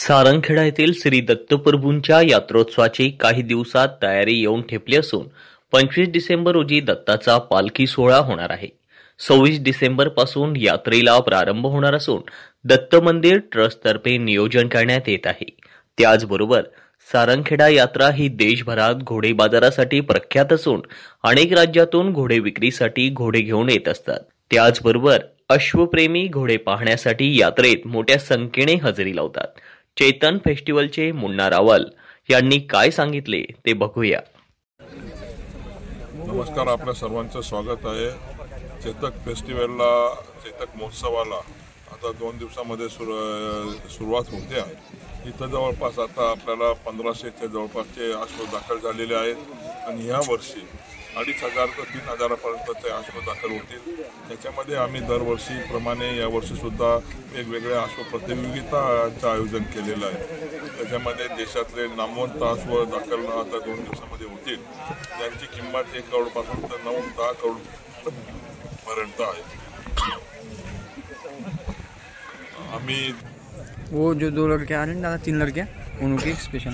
सारंगखेडा येथील श्री दत्तप्रभूंच्या यात्रोत्सवाची काही दिवसात तयारी येऊन ठेपली असून 25 डिसेंबर रोजी दत्ताचा पालखी सोहळा होणार आहे. 26 डिसेंबर पासून यात्रेला प्रारंभ होणार असून दत्त मंदिर ट्रस्टतर्फे नियोजन करण्यात येत आहे. त्याचबरोबर सारंगखेडा यात्रा ही देशभरात घोडे बाजारासाठी प्रख्यात असून अनेक राज्यातून घोडे विक्रीसाठी घोडे घेऊन येत असतात. त्याचबरोबर अश्वप्रेमी घोडे पाहण्यासाठी यात्रेत मोठ्या संख्येने हजेरी लावतात. चेतन फेस्टिवलचे मुन्ना रावल यांनी काय सांगितले ते बघूया. नमस्कार, आपल्या सर्वांचं स्वागत आहे. चेतक फेस्टिवलला, चेतक महोत्सवाला आता 2 दिवसामध्ये सुरुवात होते आहे. इथं जवळपास आता आपल्याला 1500च्या जवळपासचे अश्व दाखल झालेले आहेत आणि या वर्षी 2500 ते 3000पर्यंतचे अश्व दाखल होतील. त्याच्यामध्ये आम्ही दरवर्षीप्रमाणे यावर्षीसुद्धा वेगवेगळ्या अश्व प्रतियोगितांचं आयोजन केलेलं आहे. त्याच्यामध्ये देशातले नामवंत अश्व दाखल आता 2 दिवसामध्ये होतील. त्यांची किंमत 1 करोडपासून तर 9-10 करोडपर्यंत आहे. वो जो 2 लड़के आ रहे हैं, 3 लड़के उनकी स्पेशल